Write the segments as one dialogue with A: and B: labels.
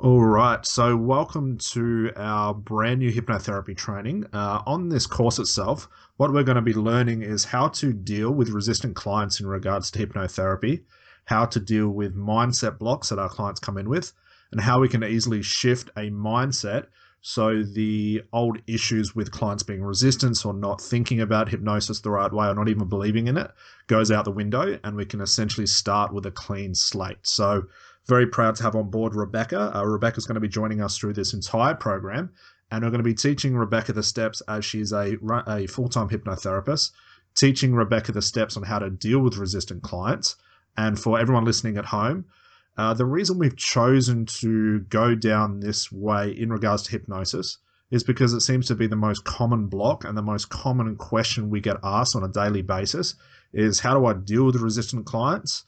A: All right, so welcome to our brand new hypnotherapy training. On this course itself, what we're going to be learning is how to deal with resistant clients in regards to hypnotherapy, how to deal with mindset blocks that our clients come in with, and how we can easily shift a mindset so the old issues with clients being resistant or not thinking about hypnosis the right way or not even believing in it goes out the window, and we can essentially start with a clean slate. So very proud to have on board Rebecca. Rebecca's going to be joining us through this entire program, and we're going to be teaching Rebecca the steps as she's a full-time hypnotherapist, teaching Rebecca the steps on how to deal with resistant clients. And for everyone listening at home, the reason we've chosen to go down this way in regards to hypnosis is because it seems to be the most common block and the most common question we get asked on a daily basis is, how do I deal with resistant clients?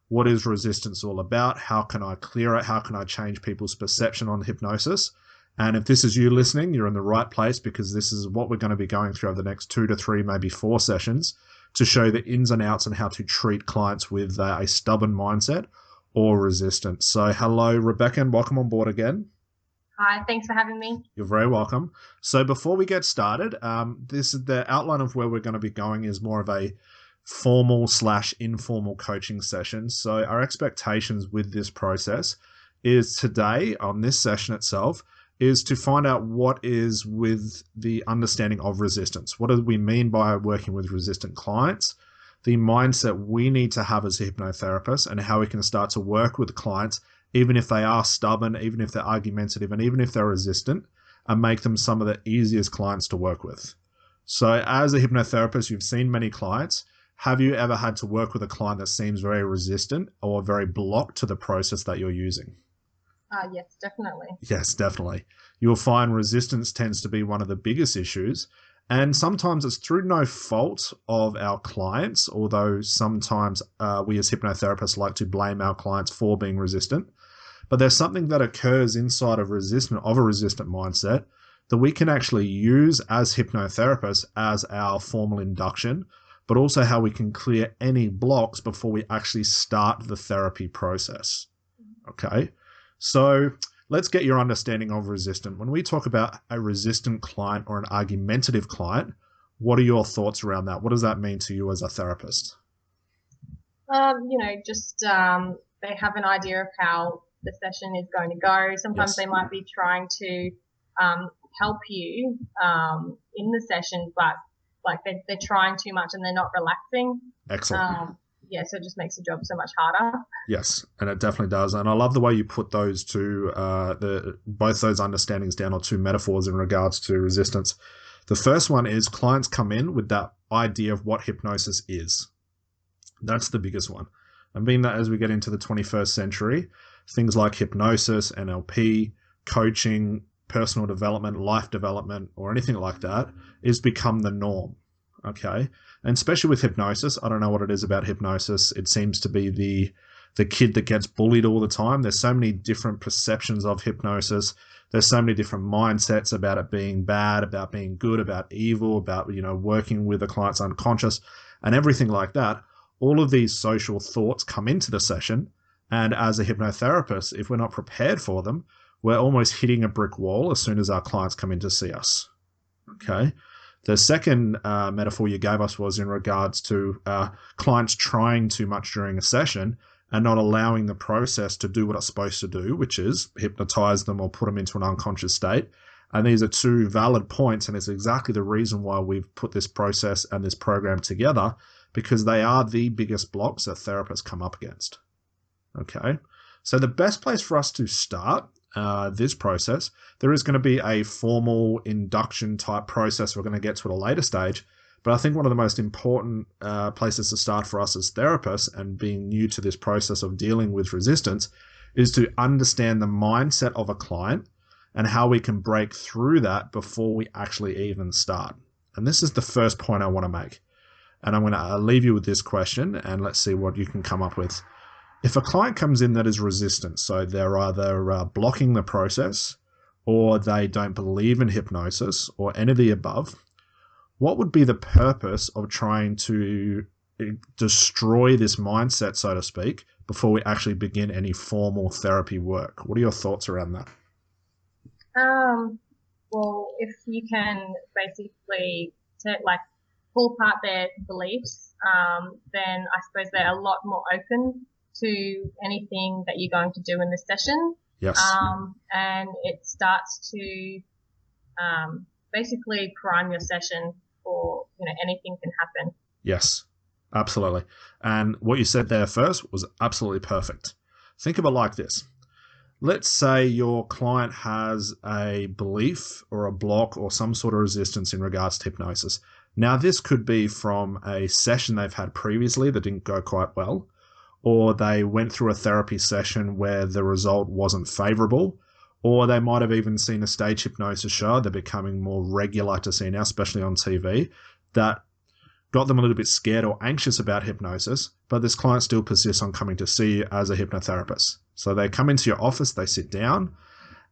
A: What is resistance all about? How can I clear it? How can I change people's perception on hypnosis? And if this is you listening, you're in the right place, because this is what we're going to be going through over the next 2 to 3, maybe 4 sessions to show the ins and outs and how to treat clients with a stubborn mindset or resistance. So hello, Rebecca, and welcome on board again.
B: Hi, thanks for having me.
A: You're very welcome. So before we get started, this is the outline of where we're going to be going is more of a formal/informal coaching sessions. So our expectations with this process is today on this session itself is to find out what is with the understanding of resistance. What do we mean by working with resistant clients? The mindset we need to have as a hypnotherapist, and how we can start to work with clients, even if they are stubborn, even if they're argumentative, and even if they're resistant, and make them some of the easiest clients to work with. So as a hypnotherapist, you've seen many clients. Have you ever had to work with a client that seems very resistant or very blocked to the process that you're using?
B: Yes, definitely.
A: Yes, definitely. You'll find resistance tends to be one of the biggest issues. And sometimes it's through no fault of our clients, although sometimes we as hypnotherapists like to blame our clients for being resistant. But there's something that occurs inside of a resistant mindset that we can actually use as hypnotherapists as our formal induction, but also how we can clear any blocks before we actually start the therapy process. Okay, so let's get your understanding of resistant. When we talk about a resistant client or an argumentative client, what are your thoughts around that? What does that mean to you as a therapist?
B: They have an idea of how the session is going to go. Sometimes they might be trying to help you in the session, but like they're trying too much and they're not relaxing.
A: Excellent.
B: So it just makes the job so much harder.
A: Yes, and it definitely does. And I love the way you put those two, both those understandings down, or two metaphors in regards to resistance. The first one is clients come in with that idea of what hypnosis is. That's the biggest one. And being that as we get into the 21st century, things like hypnosis, NLP, coaching, personal development, life development, or anything like that is become the norm. Okay. And especially with hypnosis, I don't know what it is about hypnosis. It seems to be the kid that gets bullied all the time. There's so many different perceptions of hypnosis. There's so many different mindsets about it being bad, about being good, about evil, about, working with the client's unconscious and everything like that. All of these social thoughts come into the session. And as a hypnotherapist, if we're not prepared for them, we're almost hitting a brick wall as soon as our clients come in to see us. Okay. The second metaphor you gave us was in regards to clients trying too much during a session and not allowing the process to do what it's supposed to do, which is hypnotize them or put them into an unconscious state. And these are two valid points, and it's exactly the reason why we've put this process and this program together, because they are the biggest blocks that therapists come up against. Okay, so the best place for us to start this process, there is going to be a formal induction type process we're going to get to at a later stage. But I think one of the most important places to start for us as therapists, and being new to this process of dealing with resistance, is to understand the mindset of a client and how we can break through that before we actually even start. And this is the first point I want to make. And I'm going to leave you with this question, and let's see what you can come up with. If a client comes in that is resistant, so they're either blocking the process, or they don't believe in hypnosis, or any of the above, what would be the purpose of trying to destroy this mindset, so to speak, before we actually begin any formal therapy work. What are your thoughts around that?
B: Well, if you can basically pull apart their beliefs, then I suppose they're a lot more open to anything that you're going to do in the session.
A: Yes.
B: And it starts to basically prime your session for, anything can happen.
A: Yes, absolutely. And what you said there first was absolutely perfect. Think of it like this. Let's say your client has a belief or a block or some sort of resistance in regards to hypnosis. Now, this could be from a session they've had previously that didn't go quite well, or they went through a therapy session where the result wasn't favorable, or they might have even seen a stage hypnosis show they're becoming more regular to see now, especially on TV, that got them a little bit scared or anxious about hypnosis, but this client still persists on coming to see you as a hypnotherapist. So they come into your office, they sit down,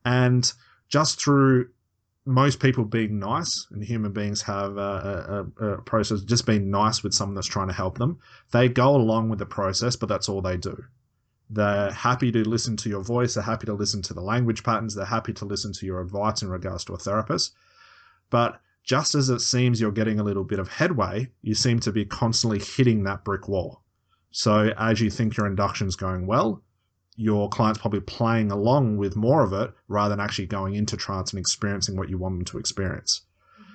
A: and just through most people being nice, and human beings have a process just being nice with someone that's trying to help them, they go along with the process, but that's all they do. They're happy to listen to your voice, they're happy to listen to the language patterns, they're happy to listen to your advice in regards to a therapist. But just as it seems you're getting a little bit of headway, you seem to be constantly hitting that brick wall. So as you think your induction's going well, your client's probably playing along with more of it rather than actually going into trance and experiencing what you want them to experience.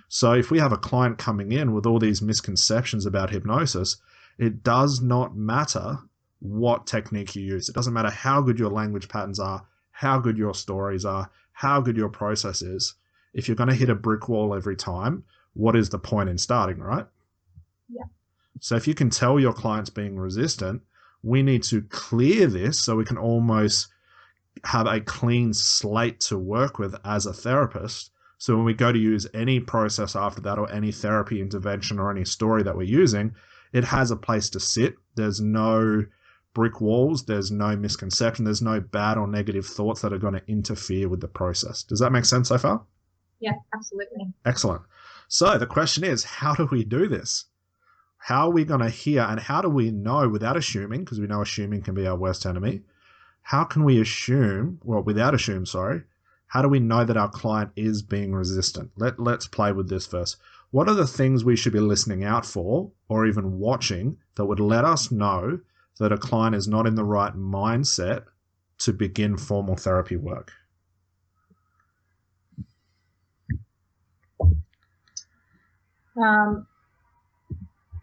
A: So if we have a client coming in with all these misconceptions about hypnosis, it does not matter what technique you use. It doesn't matter how good your language patterns are, how good your stories are, how good your process is. If you're going to hit a brick wall every time, what is the point in starting, right?
B: Yeah.
A: So if you can tell your client's being resistant, we need to clear this so we can almost have a clean slate to work with as a therapist. So when we go to use any process after that or any therapy intervention or any story that we're using, it has a place to sit. There's no brick walls. There's no misconception. There's no bad or negative thoughts that are going to interfere with the process. Does that make sense so far?
B: Yeah, absolutely.
A: Excellent. So the question is, how do we do this? How are we going to hear, and how do we know without assuming, because we know assuming can be our worst enemy, how can we assume, well, without assume, sorry, how do we know that our client is being resistant? Let's play with this first. What are the things we should be listening out for or even watching that would let us know that a client is not in the right mindset to begin formal therapy work?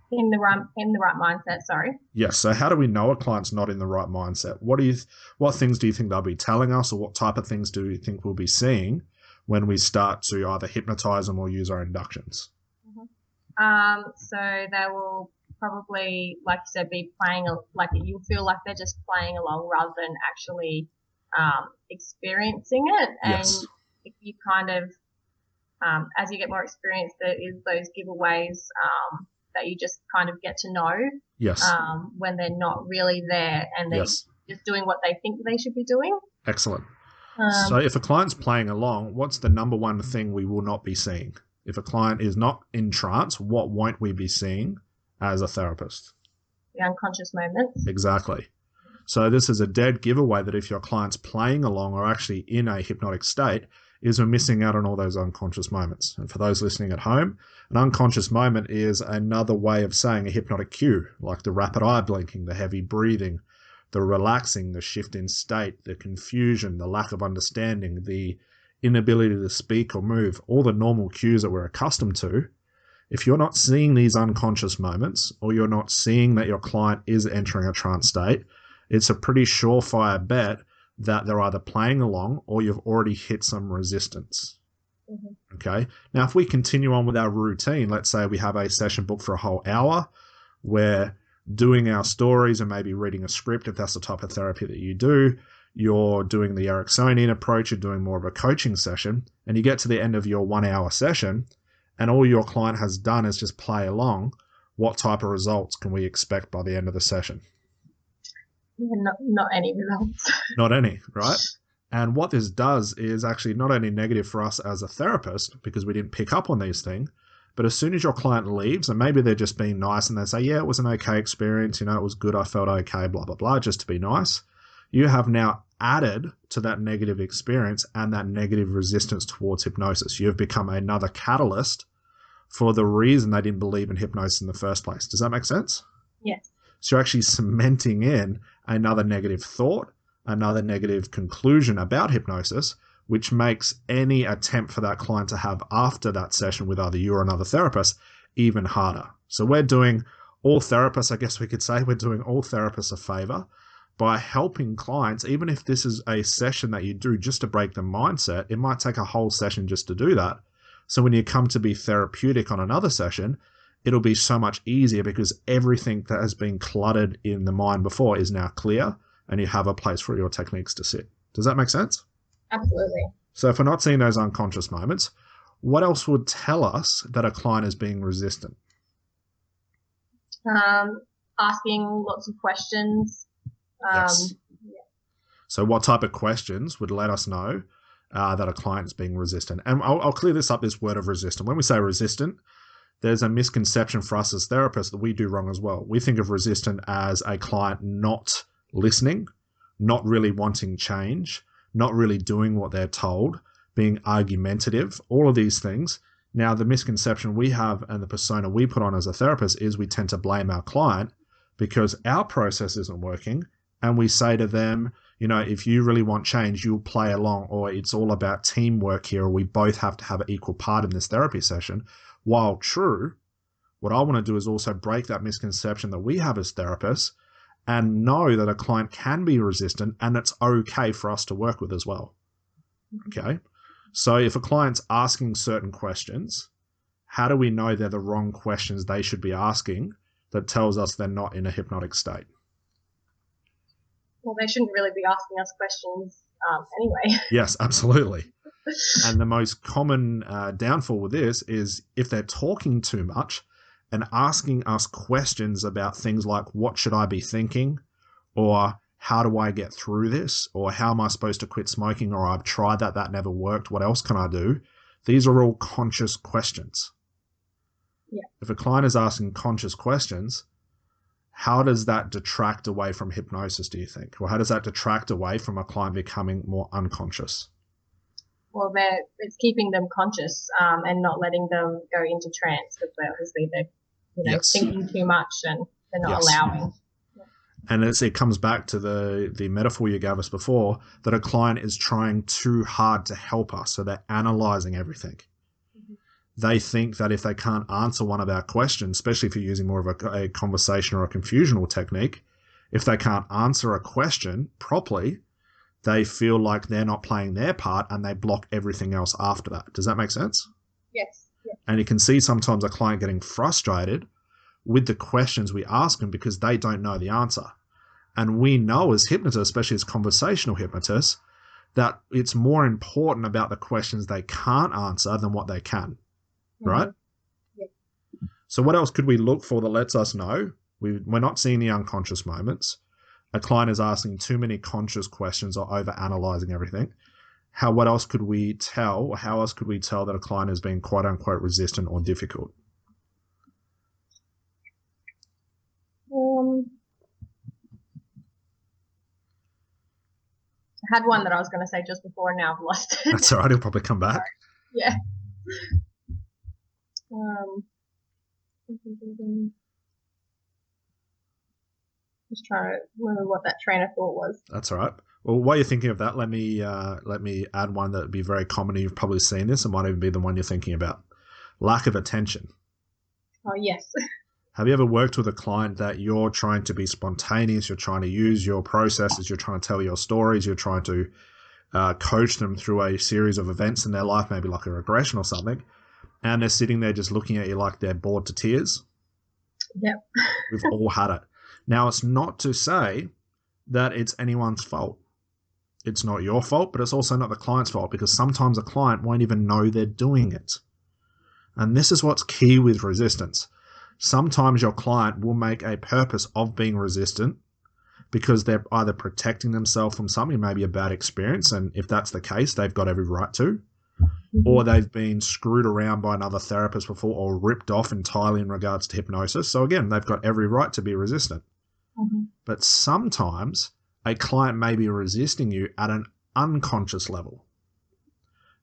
B: In the right mindset, sorry.
A: Yes. So how do we know a client's not in the right mindset? What things do you think they'll be telling us, or what type of things do you think we'll be seeing when we start to either hypnotize them or use our inductions?
B: Mm-hmm. So they will probably, like you said, be playing, like you'll feel like they're just playing along rather than actually experiencing it. And
A: yes.
B: If you kind of, as you get more experience, there is those giveaways that you just kind of get to know.
A: Yes.
B: When they're not really there and they're
A: yes.
B: just doing what they think they should be doing.
A: Excellent. So if a client's playing along, what's the number one thing we will not be seeing? If a client is not in trance, what won't we be seeing as a therapist?
B: The unconscious moments.
A: Exactly. So this is a dead giveaway that if your client's playing along or actually in a hypnotic state, is we're missing out on all those unconscious moments. And for those listening at home, an unconscious moment is another way of saying a hypnotic cue, like the rapid eye blinking, the heavy breathing, the relaxing, the shift in state, the confusion, the lack of understanding, the inability to speak or move, all the normal cues that we're accustomed to. If you're not seeing these unconscious moments, or you're not seeing that your client is entering a trance state, it's a pretty surefire bet that they're either playing along or you've already hit some resistance. Mm-hmm. Okay. Now, if we continue on with our routine, let's say we have a session booked for a whole hour, we're doing our stories and maybe reading a script if that's the type of therapy that you do. You're doing the Ericksonian approach, you're doing more of a coaching session, and you get to the end of your 1 hour session and all your client has done is just play along. What type of results can we expect by the end of the session?
B: Not any results.
A: Not any, right? And what this does is actually not only negative for us as a therapist because we didn't pick up on these things, But as soon as your client leaves, and maybe they're just being nice and they say, yeah, it was an okay experience, it was good, I felt okay, blah, blah, blah, just to be nice, you have now added to that negative experience and that negative resistance towards hypnosis. You have become another catalyst for the reason they didn't believe in hypnosis in the first place. Does that make sense?
B: Yes.
A: So you're actually cementing in another negative thought, another negative conclusion about hypnosis, which makes any attempt for that client to have after that session with either you or another therapist even harder. So we're doing all therapists, I guess we could say, we're doing all therapists a favor by helping clients, even if this is a session that you do just to break the mindset, it might take a whole session just to do that. So when you come to be therapeutic on another session, it'll be so much easier because everything that has been cluttered in the mind before is now clear and you have a place for your techniques to sit. Does that make sense?
B: Absolutely.
A: So if we're not seeing those unconscious moments, what else would tell us that a client is being resistant?
B: Asking lots of questions.
A: Yes.
B: Yeah.
A: So what type of questions would let us know that a client is being resistant? And I'll clear this up, this word of resistant. When we say resistant, there's a misconception for us as therapists that we do wrong as well. We think of resistant as a client not listening, not really wanting change, not really doing what they're told, being argumentative, all of these things. Now, the misconception we have and the persona we put on as a therapist is we tend to blame our client because our process isn't working. And we say to them, if you really want change, you'll play along, or it's all about teamwork here, or we both have to have an equal part in this therapy session. While true, what I want to do is also break that misconception that we have as therapists and know that a client can be resistant and it's okay for us to work with as well. Okay? So if a client's asking certain questions, how do we know they're the wrong questions they should be asking that tells us they're not in a hypnotic state?
B: Well, they shouldn't really be asking us questions anyway.
A: Yes, absolutely. And the most common downfall with this is if they're talking too much and asking us questions about things like, what should I be thinking? Or how do I get through this? Or how am I supposed to quit smoking? Or I've tried that never worked. What else can I do? These are all conscious questions.
B: Yeah.
A: If a client is asking conscious questions, how does that detract away from hypnosis, do you think? Or how does that detract away from a client becoming more unconscious?
B: Well, it's keeping them conscious and not letting them go into trance because obviously they're
A: Yes.
B: thinking too much and they're not allowing.
A: And it comes back to the metaphor you gave us before, that a client is trying too hard to help us. So they're analyzing everything. Mm-hmm. They think that if they can't answer one of our questions, especially if you're using more of a conversation or a confusional technique, if they can't answer a question properly, they feel like they're not playing their part and they block everything else after that. Does that make sense?
B: Yes. Yes.
A: And you can see sometimes a client getting frustrated with the questions we ask them because they don't know the answer. And we know as hypnotists, especially as conversational hypnotists, that it's more important about the questions they can't answer than what they can. Mm-hmm. Right?
B: Yeah.
A: So what else could we look for that lets us know we're not seeing the unconscious moments? A client is asking too many conscious questions or over-analyzing everything. What else could we tell, or how else could we tell that a client is being quote-unquote resistant or difficult?
B: I had one that I was going to say just before, and now I've lost it.
A: That's all right. He'll probably come back.
B: Yeah. Just trying to remember what that train of thought was.
A: That's all right. Well, while you're thinking of that, let me add one that would be very common. You've probably seen this and might even be the one you're thinking about. Lack of attention.
B: Oh, yes.
A: Have you ever worked with a client that you're trying to be spontaneous, you're trying to use your processes, you're trying to tell your stories, you're trying to coach them through a series of events in their life, maybe like a regression or something, and they're sitting there just looking at you like they're bored to tears?
B: Yep.
A: We've all had it. Now, it's not to say that it's anyone's fault. It's not your fault, but it's also not the client's fault, because sometimes a client won't even know they're doing it. And this is what's key with resistance. Sometimes your client will make a purpose of being resistant because they're either protecting themselves from something, maybe a bad experience, and if that's the case, they've got every right to. or they've been screwed around by another therapist before or ripped off entirely in regards to hypnosis. So again, they've got every right to be resistant. But sometimes a client may be resisting you at an unconscious level,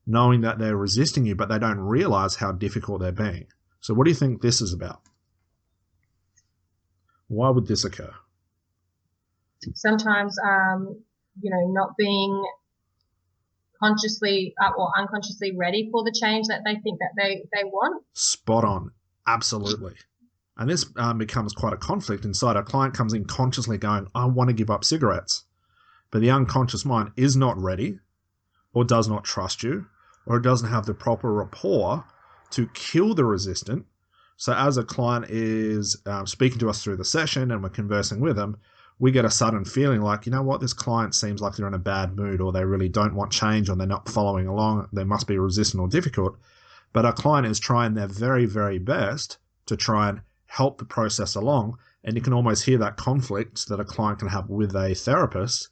A: knowing that they're resisting you, but they don't realize how difficult they're being. So what do you think this is about? Why would this occur?
B: Sometimes, not being consciously or unconsciously ready for the change that they think that they want.
A: Spot on. Absolutely. And this becomes quite a conflict inside. A client comes in consciously going, I want to give up cigarettes. But the unconscious mind is not ready or does not trust you or it doesn't have the proper rapport to kill the resistant. So as a client is speaking to us through the session and we're conversing with them, we get a sudden feeling like, you know what, this client seems like they're in a bad mood or they really don't want change or they're not following along. They must be resistant or difficult. But our client is trying their very, very best to try and help the process along. And you can almost hear that conflict that a client can have with a therapist,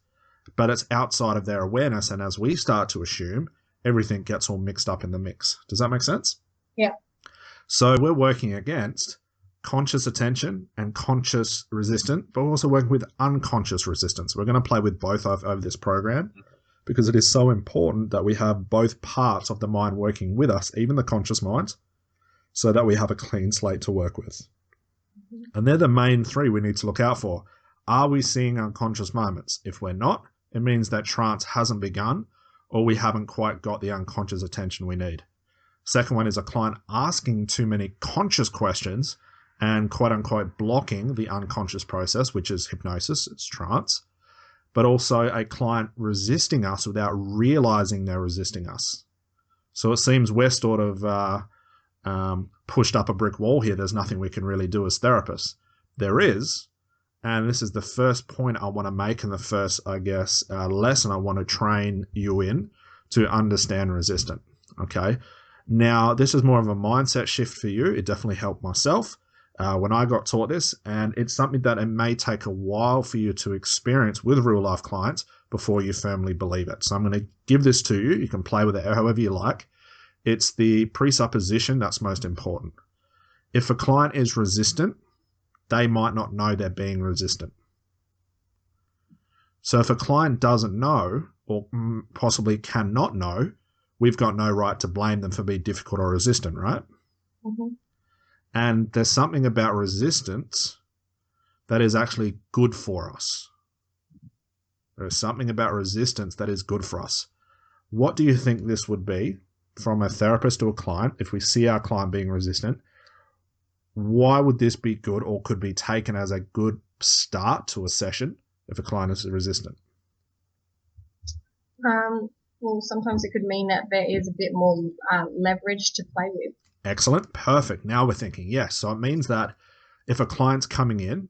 A: but it's outside of their awareness. And as we start to assume, everything gets all mixed up in the mix. Does that make sense?
B: Yeah.
A: So we're working against conscious attention and conscious resistance, but we're also working with unconscious resistance. We're going to play with both over this program because it is so important that we have both parts of the mind working with us, even the conscious mind, so that we have a clean slate to work with. And they're the main three we need to look out for. Are we seeing unconscious moments? If we're not, it means that trance hasn't begun or we haven't quite got the unconscious attention we need. Second one is a client asking too many conscious questions and quote unquote blocking the unconscious process, which is hypnosis, it's trance, but also a client resisting us without realizing they're resisting us. So it seems we're sort of pushed up a brick wall here. There's nothing we can really do as therapists. There is, and this is the first point I want to make in the first, lesson I want to train you in to understand resistant. Okay. Now, this is more of a mindset shift for you. It definitely helped myself when I got taught this, and it's something that it may take a while for you to experience with real-life clients before you firmly believe it. So I'm going to give this to you. You can play with it however you like. It's the presupposition that's most important. If a client is resistant, they might not know they're being resistant. So if a client doesn't know or possibly cannot know, we've got no right to blame them for being difficult or resistant, right? And there's something about resistance that is actually good for us. There is something about resistance that is good for us. What do you think this would be from a therapist to a client if we see our client being resistant? Why would this be good or could be taken as a good start to a session if a client is resistant?
B: Well, sometimes it could mean that there is a bit more leverage to play with.
A: Excellent. Perfect. Now we're thinking, yes. So it means that if a client's coming in,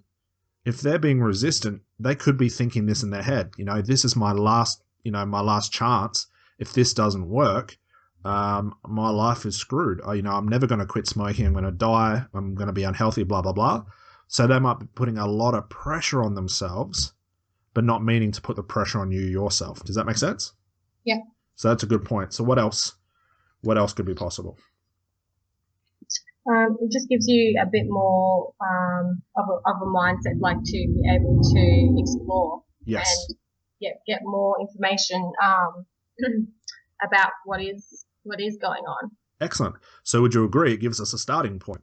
A: if they're being resistant, they could be thinking this in their head. This is my last chance. If this doesn't work, my life is screwed. I'm never going to quit smoking. I'm going to die. I'm going to be unhealthy, blah, blah, blah. So they might be putting a lot of pressure on themselves, but not meaning to put the pressure on you yourself. Does that make sense?
B: Yeah.
A: So that's a good point. So what else? What else could be possible?
B: It just gives you a bit more of a mindset, like to be able to explore and get more information about what is going on.
A: Excellent. So would you agree it gives us a starting point?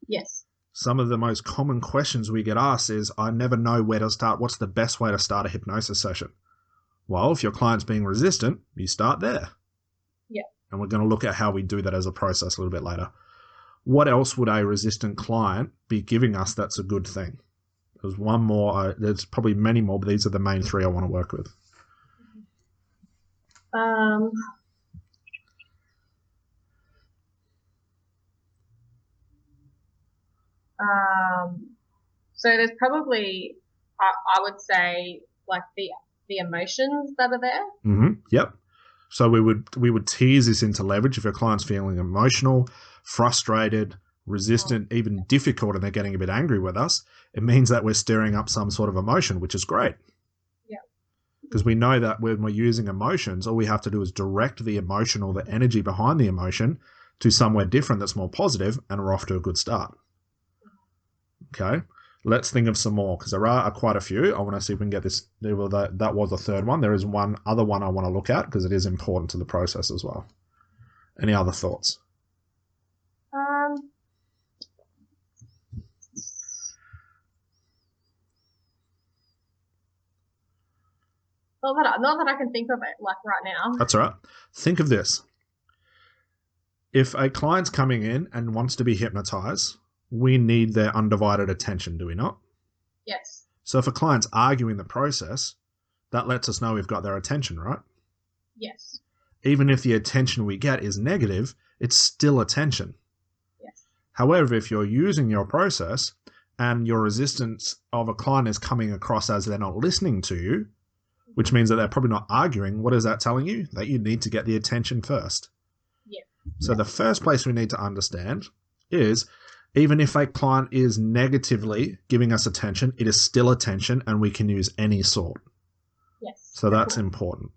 B: Yes.
A: Some of the most common questions we get asked is, I never know where to start. What's the best way to start a hypnosis session? Well, if your client's being resistant, you start there.
B: Yeah.
A: And we're going to look at how we do that as a process a little bit later. What else would a resistant client be giving us that's a good thing? There's one more. There's probably many more, but these are the main three I want to work with.
B: So there's probably, I would say, like the emotions that are there.
A: Yep. So we would tease this into leverage. If your client's feeling emotional, frustrated, resistant, even difficult, and they're getting a bit angry with us, it means that we're stirring up some sort of emotion, which is great.
B: Yeah.
A: Because we know that when we're using emotions, all we have to do is direct the emotion or the energy behind the emotion to somewhere different that's more positive, and we're off to a good start. Okay, let's think of some more, because there are quite a few. I want to see if we can get this. That was the third one. There is one other one I want to look at because it is important to the process as well. Any other thoughts?
B: Not that I can think of it like right now.
A: That's all right. Think of this. If a client's coming in and wants to be hypnotized, we need their undivided attention, do we not?
B: Yes.
A: So if a client's arguing the process, that lets us know we've got their attention, right?
B: Yes.
A: Even if the attention we get is negative, it's still attention.
B: Yes.
A: However, if you're using your process and your resistance of a client is coming across as they're not listening to you, which means that they're probably not arguing, what is that telling you? That you need to get the attention first.
B: Yeah.
A: So the first place we need to understand is, even if a client is negatively giving us attention, it is still attention, and we can use any sort.
B: Yes.
A: So that's important.